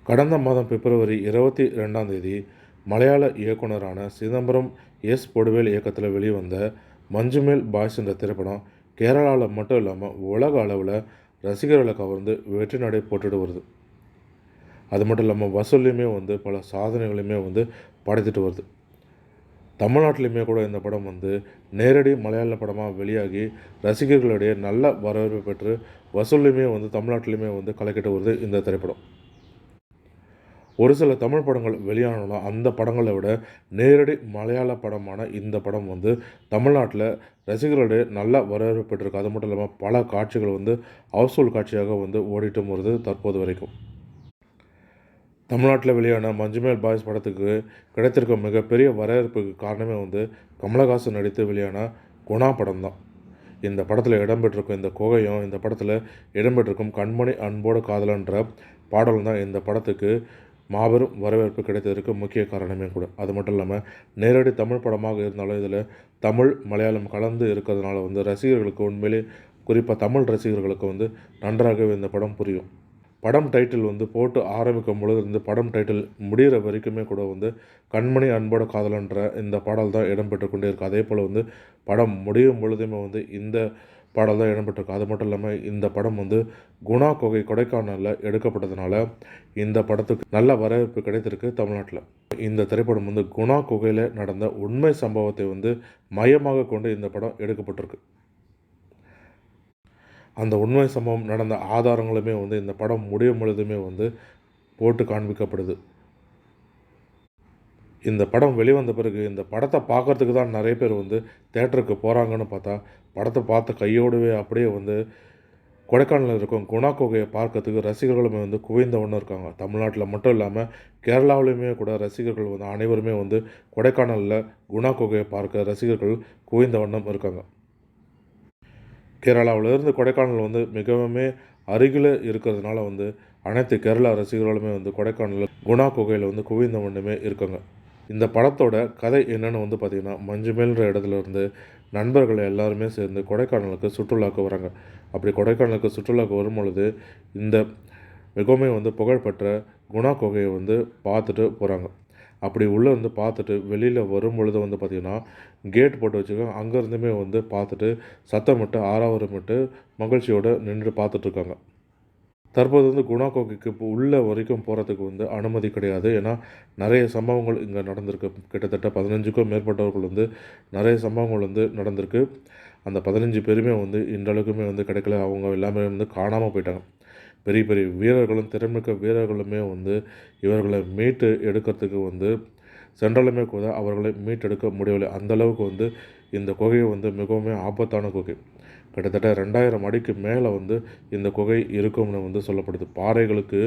கடந்த மாதம் பிப்ரவரி 22ஆம் தேதி மலையாள இயக்குனரான சிதம்பரம் எஸ். பொடுவேல் இயக்கத்தில் வெளிவந்த மஞ்சுமேல் பாய்ஸ் என்ற திரைப்படம் கேரளாவில் மட்டும் இல்லாமல் உலக அளவில் ரசிகர்களை கவர்ந்து வெற்றி நடை போட்டுட்டு வருது. அது மட்டும் இல்லாமல் வசூல்லையுமே பல சாதனைகளையுமே படைத்துட்டு வருது. தமிழ்நாட்டிலையுமே கூட இந்த படம் நேரடி மலையாள படமாக வெளியாகி ரசிகர்களுடைய நல்ல வரவேற்பு பெற்று வசூல்லையுமே தமிழ்நாட்டிலையுமே கலக்கிட்டு வருது இந்த திரைப்படம். ஒரு சில தமிழ் படங்கள் வெளியானாலும் அந்த படங்களை விட நேரடி மலையாள படமான இந்த படம் தமிழ்நாட்டில் ரசிகர்களுடைய நல்ல வரவேற்பு பெற்றிருக்கு. அது மட்டும் இல்லாமல் பல காட்சிகள் ஹவுஸ்ஃபுல் காட்சியாக ஓடிட்டும் வருது தற்போது வரைக்கும். தமிழ்நாட்டில் வெளியான மஞ்சுமேல் பாய்ஸ் படத்துக்கு கிடைத்திருக்கும் மிகப்பெரிய வரவேற்புக்கு காரணமே கமலஹாசன் நடித்து வெளியான குணா படம் தான். இந்த படத்தில் இடம்பெற்றிருக்கும் இந்த குகையும் இந்த படத்தில் இடம்பெற்றிருக்கும் கண்மணி அன்போடு காதலன்ற பாடலும் தான் இந்த படத்துக்கு மாபெரும் வரவேற்பு கிடைத்ததற்கு முக்கிய காரணமே கூட. அது மட்டும் இல்லாமல் நேரடி தமிழ் படமாக இருந்தாலும் இதில் தமிழ் மலையாளம் கலந்து இருக்கிறதுனால ரசிகர்களுக்கு உண்மையிலே குறிப்பாக தமிழ் ரசிகர்களுக்கு நன்றாகவே இந்த படம் புரியும். படம் டைட்டில் போட்டு ஆரம்பிக்கும் பொழுது படம் டைட்டில் முடிகிற வரைக்குமே கூட கண்மணி அன்போட காதலன்ற இந்த பாடல் தான் இடம்பெற்று கொண்டே இருக்குது. அதே போல் படம் முடியும் பொழுதுமே இந்த பாடல் தான் இடம்பெற்றிருக்கு. அது மட்டும் இல்லாமல் இந்த படம் குணா குகை கொடைக்கானலில் எடுக்கப்பட்டதுனால இந்த படத்துக்கு நல்ல வரவேற்பு கிடைத்திருக்கு தமிழ்நாட்டில். இந்த திரைப்படம் குணா குகையில் நடந்த உண்மை சம்பவத்தை மையமாக கொண்டு இந்த படம் எடுக்கப்பட்டிருக்கு. அந்த உண்மை சம்பவம் நடந்த ஆதாரங்களுமே இந்த படம் முடியும் பொழுதுமே போட்டு காண்பிக்கப்படுது. இந்த படம் வெளிவந்த பிறகு இந்த படத்தை பார்க்குறதுக்கு தான் நிறைய பேர் தேட்டருக்கு போகிறாங்கன்னு பார்த்தா படத்தை பார்த்த கையோடவே அப்படியே கொடைக்கானலில் இருக்கும் குணா குகையை பார்க்கறதுக்கு ரசிகர்களுமே குவிந்த ஒன்று இருக்காங்க. தமிழ்நாட்டில் மட்டும் இல்லாமல் கேரளாவிலையுமே கூட ரசிகர்கள் அனைவருமே கொடைக்கானலில் குணா குகையை பார்க்க ரசிகர்கள் குவிந்த வண்ணம் இருக்காங்க. கேரளாவிலிருந்து கொடைக்கானல் மிகவும் அருகில் இருக்கிறதுனால அனைத்து கேரளா ரசிகர்களுமே கொடைக்கானலில் குணா குகையில் குவிந்த வண்ணமே இருக்காங்க. இந்த படத்தோட கதை என்னென்னு பார்த்திங்கன்னா, மஞ்சுமேல்ன்ற இடத்துலேருந்து நண்பர்கள் எல்லாருமே சேர்ந்து கொடைக்கானலுக்கு சுற்றுலாவுக்கு வராங்க. அப்படி கொடைக்கானலுக்கு சுற்றுலாவுக்கு வரும்பொழுது இந்த மிகவும் புகழ்பெற்ற குணா குகையை பார்த்துட்டு போகிறாங்க. அப்படி உள்ளே பார்த்துட்டு வெளியில் வரும்பொழுது பார்த்திங்கன்னா கேட் போட்டு வச்சுருக்காங்க. அங்கேருந்துமே பார்த்துட்டு சத்தமிட்டு ஆரவாரமிட்டு மகிழ்ச்சியோடு நின்று பார்த்துட்ருக்காங்க. தற்போது குணா குகைக்கு உள்ளே வரைக்கும் போகிறதுக்கு அனுமதி கிடையாது. ஏன்னா நிறைய சம்பவங்கள் இங்கே நடந்திருக்கு. கிட்டத்தட்ட 15க்கும் மேற்பட்டவர்கள் நிறைய சம்பவங்கள் நடந்திருக்கு. அந்த 15 பேருமே இன்றளவுக்குமே கிடைக்கல. அவங்க எல்லாமே காணாமல் போயிட்டாங்க. பெரிய பெரிய வீரர்களும் திறமிக்க வீரர்களுமே இவர்களை மீட்டு எடுக்கிறதுக்கு சென்றாலுமே கூட அவர்களை மீட்டெடுக்க முடியவில்லை. அந்தளவுக்கு இந்த குகையை மிகவும் ஆபத்தான குகை. கிட்டத்தட்ட 2000 அடிக்கு மேலே இந்த குகை இருக்கும்னு சொல்லப்படுது. பாறைகளுக்கு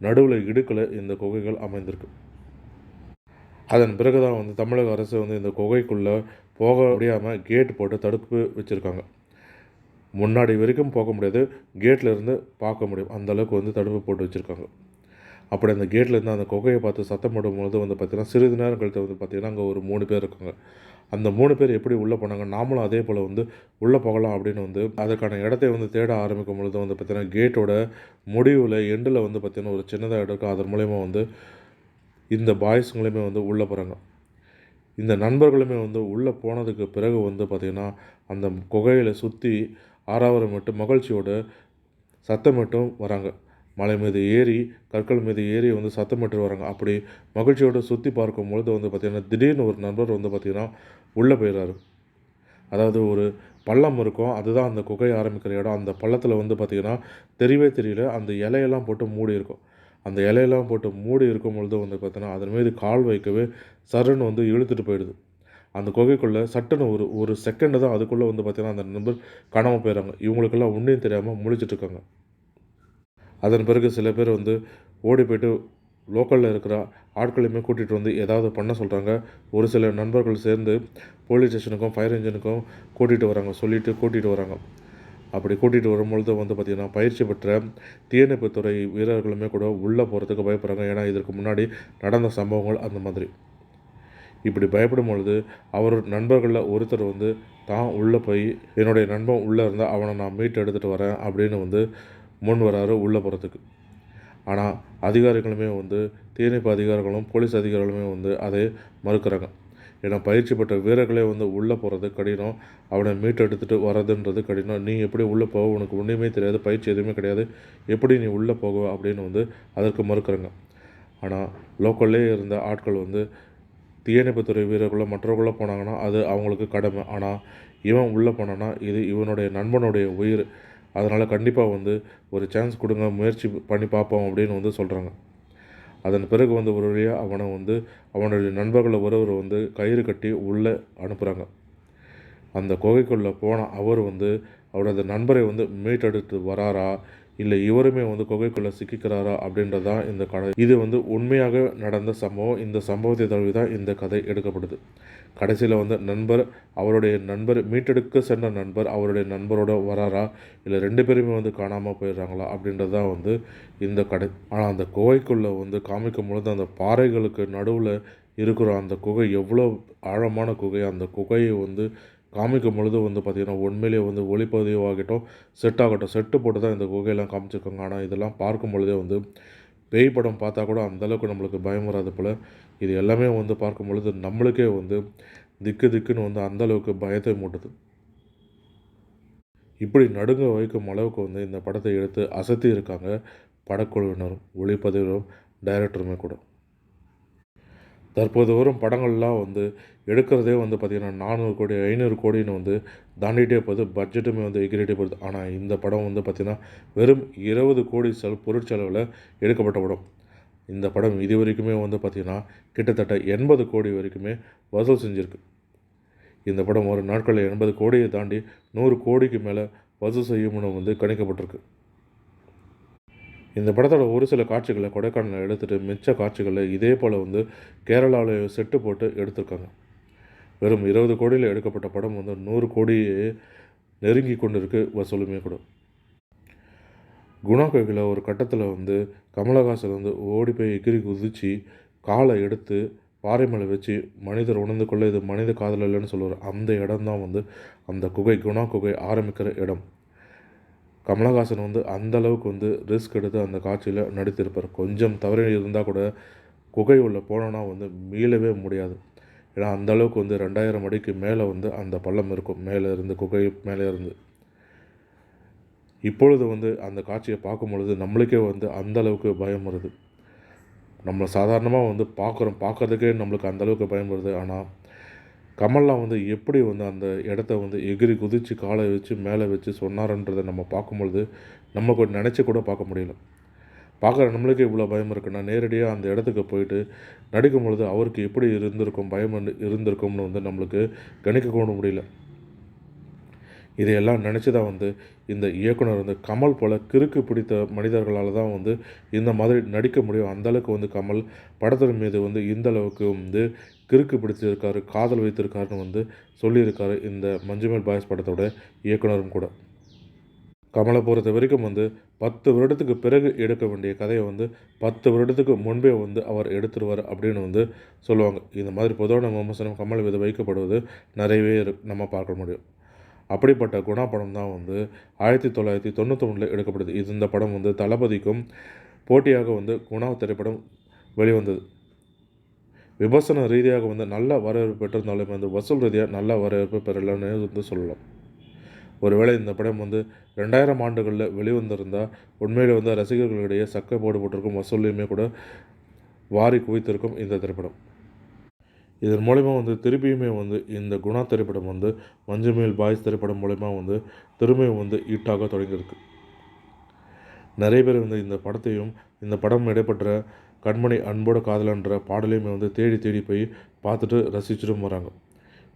நடுவில் இடுக்கில் இந்த குகைகள் அமைந்திருக்கு. அதன் பிறகு தான் தமிழக அரசு இந்த குகைக்குள்ளே போக முடியாமல் கேட் போட்டு தடுப்பு வச்சுருக்காங்க. முன்னாடி வரைக்கும் போக முடியாது, கேட்டில் இருந்து பார்க்க முடியும். அந்தளவுக்கு தடுப்பு போட்டு வச்சுருக்காங்க. அப்படி அந்த கேட்லேருந்து அந்த குகையை பார்த்து சத்தம் போடும்பொழுது பார்த்திங்கன்னா சிறிது நேரம் கழித்து பார்த்திங்கன்னா அங்கே ஒரு 3 பேர் இருக்காங்க. அந்த 3 பேர் எப்படி உள்ளே போனாங்க, நாமளும் அதே போல் உள்ளே போகலாம் அப்படின்னு அதுக்கான இடத்தை தேட ஆரம்பிக்கும் பொழுது பார்த்திங்கன்னா கேட்டோட முடிவில் எண்டில் பார்த்திங்கன்னா ஒரு சின்னதாக இடம் இருக்கும். அதன் மூலயமா இந்த பாய்ஸுங்களுமே உள்ளே போகிறாங்க. இந்த நண்பர்களுமே உள்ளே போனதுக்கு பிறகு பார்த்திங்கன்னா அந்த குகையில் சுற்றி ஆரவாரமிட்டு மகிழ்ச்சியோட சத்தமிட்டும் வராங்க. மலை மீது ஏறி கற்கள் மீது ஏறி சத்தமிட்டு வராங்க. அப்படி மகிழ்ச்சியோடு சுற்றி பார்க்கும்பொழுது பார்த்திங்கன்னா திடீர்னு ஒரு நண்பர் பார்த்திங்கன்னா உள்ளே போயிடுறாரு. அதாவது ஒரு பள்ளம் இருக்கும், அதுதான் அந்த குகை ஆரம்பிக்கிற இடம். அந்த பள்ளத்தில் பார்த்திங்கன்னா தெரியவே தெரியல, அந்த இலையெல்லாம் போட்டு மூடி இருக்கும். அந்த இலையெல்லாம் போட்டு மூடி இருக்கும் பொழுது பார்த்திங்கன்னா அதன் மீது கால் வைக்கவே சருன்னு இழுத்துட்டு போயிடுது. அந்த குகைக்குள்ளே சட்டுன்னு ஒரு செகண்டு தான் அதுக்குள்ளே பார்த்திங்கன்னா அந்த நண்பர் காணாமல் போயிடுறாங்க. இவங்களுக்கெல்லாம் ஒன்றையும் தெரியாமல் முழிச்சிட்ருக்காங்க. அதன் பிறகு சில பேர் ஓடி போய்ட்டு லோக்கலில் இருக்கிற ஆட்களையுமே கூட்டிகிட்டு ஏதாவது பண்ண சொல்கிறாங்க. ஒரு சில நண்பர்கள் சேர்ந்து போலீஸ் ஸ்டேஷனுக்கும் ஃபயர் இன்ஜினுக்கும் கூட்டிகிட்டு வராங்க, சொல்லிவிட்டு கூட்டிகிட்டு வராங்க. அப்படி கூட்டிகிட்டு வரும்பொழுது பார்த்திங்கன்னா பயிற்சி பெற்ற தீயணைப்புத்துறை வீரர்களுமே கூட உள்ளே போகிறதுக்கு பயப்படுறாங்க. ஏன்னா இதற்கு முன்னாடி நடந்த சம்பவங்கள் அந்த மாதிரி. இப்படி பயப்படும் பொழுது அவர் நண்பர்களில் ஒருத்தர் தான் உள்ளே போய் என்னுடைய நண்பன் உள்ளே இருந்தால் அவனை நான் மீட்டு எடுத்துகிட்டு வரேன் அப்படின்னு முன் வராரு உள்ளே போகிறதுக்கு. ஆனால் அதிகாரிகளுமே வந்து தீயணைப்பு அதிகாரிகளும் போலீஸ் அதிகாரிகளுமே வந்து அதை மறுக்கிறாங்க. ஏன்னா பயிற்சி பெற்ற வீரர்களே வந்து உள்ளே போகிறது கடினம், அவனை மீட்டெடுத்துட்டு வர்றதுன்றது கடினம். நீ எப்படி உள்ளே போக, உனக்கு ஒன்றுமே தெரியாது, பயிற்சி எதுவுமே கிடையாது, எப்படி நீ உள்ளே போக அப்படின்னு வந்து அதற்கு மறுக்கிறாங்க. ஆனால் லோக்கல்லே இருந்த ஆட்கள் வந்து தீயணைப்புத்துறை வீரர்களோ மற்றவர்களோ போனாங்கன்னா அது அவங்களுக்கு கடமை. ஆனால் இவன் உள்ளே போனான்னா இது இவனுடைய நண்பனுடைய உயிர், அதனால் கண்டிப்பாக வந்து ஒரு சான்ஸ் கொடுங்க, முயற்சி பண்ணி பார்ப்போம் அப்படின்னு வந்து சொல்கிறாங்க. அதன் பிறகு வந்து ஒரு வழியாக அவனை வந்து அவனுடைய நண்பர்களை ஒருவர் வந்து கயிறு கட்டி உள்ளே அனுப்புகிறாங்க. அந்த குகைக்குள்ளே போன அவர் வந்து அவரது நண்பரை வந்து மீட்டெடுத்து வராரா, இல்லை இவருமே வந்து குகைக்குள்ளே சிக்கிக்கிறாரா அப்படின்றது தான் இந்த கதை. இது வந்து உண்மையாக நடந்த சம்பவம். இந்த சம்பவத்தை தழுவி தான் இந்த கதை எடுக்கப்படுது. கடைசியில் வந்து அவருடைய நண்பர் மீட்டெடுக்க சென்ற நண்பர் அவருடைய நண்பரோட வராரா, இல்லை 2 பேருமே வந்து காணாமல் போயிடுறாங்களா அப்படின்றது தான் வந்து இந்த கதை. ஆனால் அந்த குகைக்குள்ளே வந்து காமிக்கும் பொழுது அந்த பாறைகளுக்கு நடுவில் இருக்கிற அந்த குகை எவ்வளோ ஆழமான குகை, அந்த குகையை வந்து காமிக்கும் பொழுது வந்து பார்த்திங்கன்னா உண்மையிலேயே வந்து ஒளிப்பதிவாகட்டும் செட்டு போட்டு தான் இந்த குகையெல்லாம் காமிச்சிருக்காங்க. ஆனால் இதெல்லாம் பார்க்கும் பொழுதே வந்து பேய் படம் பார்த்தா கூட அந்தளவுக்கு நம்மளுக்கு பயம் வராது போல். இது எல்லாமே வந்து பார்க்கும் பொழுது நம்மளுக்கே வந்து திக்குன்னு வந்து அந்தளவுக்கு பயத்தை மூட்டுது. இப்படி நடுங்க வைக்கும் அளவுக்கு வந்து இந்த படத்தை எடுத்து அசத்தி இருக்காங்க படக்குழுவினரும் ஒளிப்பதிவரும் டைரக்டருமே கூட. தற்போது வரும் படங்கள்லாம் வந்து எடுக்கிறதே வந்து பார்த்திங்கன்னா 400 கோடி 500 கோடின்னு வந்து தாண்டிகிட்டே போகுது. பட்ஜெட்டுமே வந்து எகிரிட்டே போகுது. ஆனால் இந்த படம் வந்து பார்த்திங்கன்னா வெறும் 20 கோடி பொருட்செலவில் எடுக்கப்பட்ட படம். இந்த படம் இது வரைக்குமே வந்து பார்த்திங்கன்னா கிட்டத்தட்ட 80 கோடி வரைக்குமே வசூல் செஞ்சுருக்கு. இந்த படம் ஒரு நாட்களில் 80 கோடியை தாண்டி 100 கோடிக்கு மேலே வசூல் செய்யும்னு வந்து கணிக்கப்பட்டிருக்கு. இந்த படத்தோட ஒரு சில காட்சிகளை கொடைக்கானலில் எடுத்துகிட்டு மிச்ச காட்சிகளை இதே போல் வந்து கேரளாவில் செட்டு போட்டு எடுத்திருக்காங்க. வெறும் 20 கோடியில் எடுக்கப்பட்ட படம் வந்து 100 கோடியே நெருங்கி கொண்டு இருக்கு வசூலுமே கூட. குணா கோகில ஒரு கட்டத்தில் வந்து கமலஹாசன் வந்து ஓடி போய் எகிரி குதித்து காலை எடுத்து பாறை மேலே வச்சு மனிதர் உணர்ந்து கொள்ள இது மனித காதல் இல்லைன்னு சொல்லுவார். அந்த இடம் தான் வந்து அந்த குகை, குணா குகை ஆரம்பிக்கிற இடம். கமலஹாசன் வந்து அந்தளவுக்கு வந்து ரிஸ்க் எடுத்து அந்த காட்சியில் நடித்திருப்பார். கொஞ்சம் தவறி இருந்தால் கூட குகை உள்ள போனோன்னா வந்து மீளவே முடியாது. ஏன்னா அந்தளவுக்கு வந்து 2000 அடிக்கு மேலே வந்து அந்த பள்ளம் இருக்கும், மேலே இருந்து குகை மேலே இருந்து. இப்பொழுது வந்து அந்த காட்சியை பார்க்கும் பொழுது நம்மளுக்கே வந்து அந்தளவுக்கு பயம் வருது. நம்ம சாதாரணமாக வந்து பார்க்குறதுக்கே நம்மளுக்கு அந்தளவுக்கு பயம் வருது. ஆனால் கமல்லாம் வந்து எப்படி வந்து அந்த இடத்த வந்து எகிரி குதித்து காலை வச்சு மேலே வச்சு சொன்னார்ன்றதை நம்ம பார்க்கும்பொழுது நமக்கு நினச்சி கூட பார்க்க முடியல. பார்க்குற நம்மளுக்கே இவ்வளோ பயம் இருக்குன்னா நேரடியாக அந்த இடத்துக்கு போயிட்டு நடிக்கும் பொழுது அவருக்கு எப்படி இருந்திருக்கும், பயம் இருந்திருக்கும்னு வந்து நம்மளுக்கு கணிக்க கூட முடியல. இதையெல்லாம் நினச்சி தான் வந்து இந்த இயக்குனர் வந்து கமல் போல் கிறுக்கு பிடித்த மனிதர்களால் தான் வந்து இந்த மாதிரி நடிக்க முடியும். அந்தளவுக்கு வந்து கமல் படத்தின் மீது வந்து இந்தளவுக்கு வந்து கிறுக்கு பிடிச்சிருக்காரு, காதல் வைத்திருக்காருன்னு வந்து சொல்லியிருக்காரு இந்த மஞ்சுமேல் பாய்ஸ் படத்தோட இயக்குனரும் கூட. கமலை பொறுத்த வரைக்கும் வந்து 10 வருடத்துக்கு பிறகு எடுக்க வேண்டிய கதையை வந்து 10 வருடத்துக்கு முன்பே வந்து அவர் எடுத்துருவார் அப்படின்னு வந்து சொல்லுவாங்க. இந்த மாதிரி பொதுவான விமர்சனம் கமல் மீது வைக்கப்படுவது நிறையவே நம்ம பார்க்க முடியும். அப்படிப்பட்ட குணா படம் தான் வந்து 1991 எடுக்கப்படுது. இந்த படம் வந்து தளபதிக்கும் போட்டியாக வந்து குணா திரைப்படம் வெளிவந்தது. விமர்சன ரீதியாக வந்து நல்ல வரவேற்பு பெற்றிருந்தாலும் வந்து வசூல் ரீதியாக நல்ல வரவேற்பு பெறலன்னு வந்து சொல்லலாம். ஒருவேளை இந்த படம் வந்து 2000 ஆண்டுகளில் வெளிவந்திருந்தால் உண்மையில் வந்து ரசிகர்களிடையே சக்கை போட்டிருக்கும், வசூல்லையுமே கூட வாரி குவித்திருக்கும் இந்த திரைப்படம். இதன் மூலிமா வந்து திருப்பியுமே வந்து இந்த குணா திரைப்படம் வந்து மஞ்சுமேல் பாய்ஸ் திரைப்படம் மூலிமா வந்து திரும்பியும் வந்து ஹிட்டாக தொடங்கியிருக்கு. நிறைய பேர் வந்து இந்த படம் இடைப்பெற்ற கண்மணி அன்போட காதலன்ற பாடலையுமே வந்து தேடி போய் பார்த்துட்டு ரசிச்சுட்டும் வராங்க.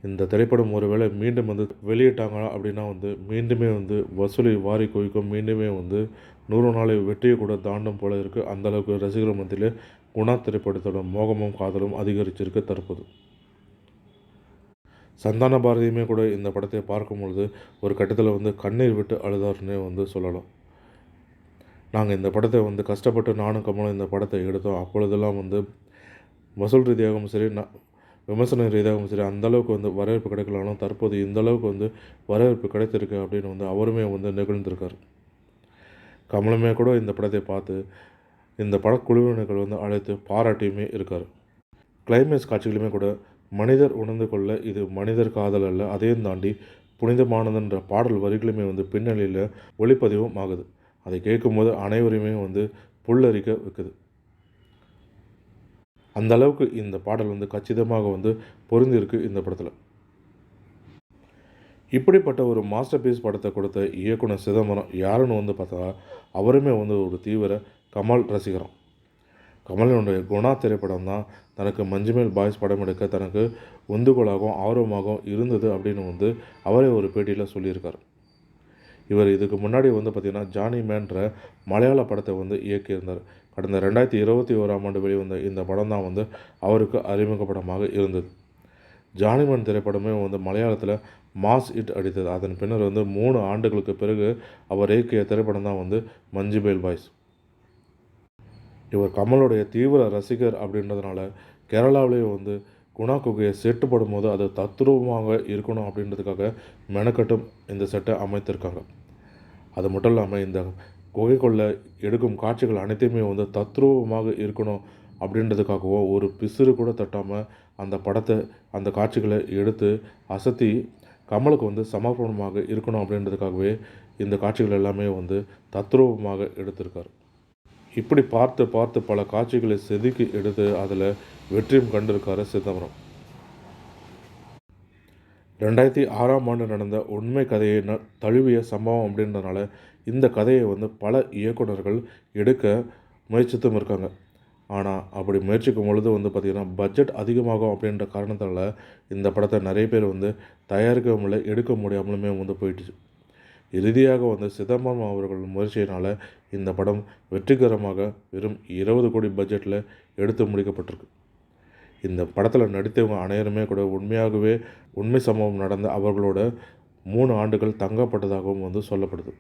இந்த திரைப்படம் ஒருவேளை மீண்டும் வந்து வெளியிட்டாங்க அப்படின்னா வந்து மீண்டுமே வந்து வசூலை வாரி குவிக்கும், மீண்டுமே வந்து 100 நாளை வெற்றியை கூட தாண்டும் போல இருக்குது. அந்தளவுக்கு ரசிகர்கள் மத்தியிலே குணா திரைப்படத்தோட மோகமும் காதலும் அதிகரிச்சிருக்கு தற்போது. சந்தான பாரதியுமே கூட இந்த படத்தை பார்க்கும்பொழுது ஒரு கட்டத்தில் வந்து கண்ணீர் விட்டு அழுதார்னே வந்து சொல்லலாம். நாங்கள் இந்த படத்தை வந்து கஷ்டப்பட்டு நானும் கமலும் இந்த படத்தை எடுத்தோம். அப்பொழுதெல்லாம் வந்து வசூல் ரீதியாகவும் சரி, விமர்சன ரீதியாகவும் சரி அந்தளவுக்கு வந்து வரவேற்பு கிடைக்கலாலும் தற்போது இந்தளவுக்கு வந்து வரவேற்பு கிடைத்திருக்கு அப்படின்னு வந்து அவருமே வந்து நெகிழ்ந்திருக்கார். கமலுமே கூட இந்த படத்தை பார்த்து இந்த படக்குழுவினர்கள் வந்து அழைத்து பாராட்டியுமே இருக்கார். கிளைமேக்ஸ் காட்சிகளுமே கூட மனிதர் உணர்ந்து கொள்ள இது மனிதர் காதல் அல்ல, அதையும் தாண்டி புனிதமானதுன்ற பாடல் வரிகளுமே வந்து பின்னணியில் ஒளிப்பதிவும் ஆகுது. அதை கேட்கும்போது அனைவரையுமே வந்து புல்லரிக்க வைக்குது. அந்த அளவுக்கு இந்த பாடல் வந்து கச்சிதமாக வந்து பொருந்திருக்கு இந்த படத்தில். இப்படிப்பட்ட ஒரு மாஸ்டர் பீஸ் படத்தை கொடுத்த இயக்குனர் சிதம்பரம் யாருன்னு வந்து பார்த்தா, அவருமே வந்து ஒரு தீவிர கமல் ரசிகராம். கமலினுடைய குணா திரைப்படம் தான் தனக்கு மஞ்சுமேல் பாய்ஸ் படம் எடுக்க தனக்கு உந்துகோலாகவும் ஆர்வமாகவும் இருந்தது அப்படின்னு வந்து அவரே ஒரு பேட்டியில் சொல்லியிருக்கார். இவர் இதுக்கு முன்னாடி வந்து பார்த்திங்கன்னா ஜானி மேன்ற மலையாள படத்தை வந்து இயக்கியிருந்தார். கடந்த 2021ஆம் ஆண்டு வெளிவந்த இந்த படம் தான் வந்து அவருக்கு அறிமுக படமாக இருந்தது. ஜானிமன் திரைப்படமே வந்து மலையாளத்தில் மாஸ் ஹிட் அடித்தது. அதன் பின்னர் வந்து 3 ஆண்டுகளுக்கு பிறகு அவர் இயக்கிய திரைப்படம் தான் வந்து மஞ்சுமேல் பாய்ஸ். இவர் கமலுடைய தீவிர ரசிகர் அப்படின்றதுனால கேரளாவிலேயே வந்து குணா குகையை செட்டு போடும்போது அது தத்ரூபமாக இருக்கணும் அப்படின்றதுக்காக மெனக்கட்டும் இந்த செட்டை அமைத்திருக்காங்க. அது மட்டும் இல்லாமல் இந்த குகைக்குள்ளே எடுக்கும் காட்சிகள் அனைத்தையுமே வந்து தத்ரூபமாக இருக்கணும் அப்படின்றதுக்காகவும் ஒரு பிசுறு கூட தட்டாமல் அந்த படத்தை அந்த காட்சிகளை எடுத்து அசத்தி கமலுக்கு வந்து சமர்ப்பணமாக இருக்கணும் அப்படின்றதுக்காகவே இந்த காட்சிகள் எல்லாமே வந்து தத்ரூபமாக எடுத்திருக்கார். இப்படி பார்த்து பார்த்து பல காட்சிகளை செதுக்கி எடுத்து அதில் வெற்றியும் கண்டிருக்காரு சிதம்பரம். 2006ஆம் ஆண்டு நடந்த உண்மை கதையை தழுவிய சம்பவம் அப்படின்றதுனால இந்த கதையை வந்து பல இயக்குனர்கள் எடுக்க முயற்சித்தும் இருக்காங்க. ஆனால் அப்படி முயற்சிக்கும் பொழுது வந்து பார்த்திங்கன்னா பட்ஜெட் அதிகமாகும் அப்படின்ற காரணத்தால் இந்த படத்தை நிறைய பேர் வந்து தயாரிக்கவும் இல்லை, எடுக்க முடியாமலுமே வந்து போயிடுச்சு. இறுதியாக வந்து சிதம்பரம் அவர்கள் முயற்சியினால் இந்த படம் வெற்றிகரமாக வெறும் 20 கோடி பட்ஜெட்டில் எடுத்து முடிக்கப்பட்டிருக்கு. இந்த படத்தில் நடித்தவங்க அனைவருமே கூட உண்மையாகவே உண்மை சம்பவம் நடந்த அவர்களோட 3 ஆண்டுகள் தங்கப்பட்டதாகவும் வந்து சொல்லப்படுது.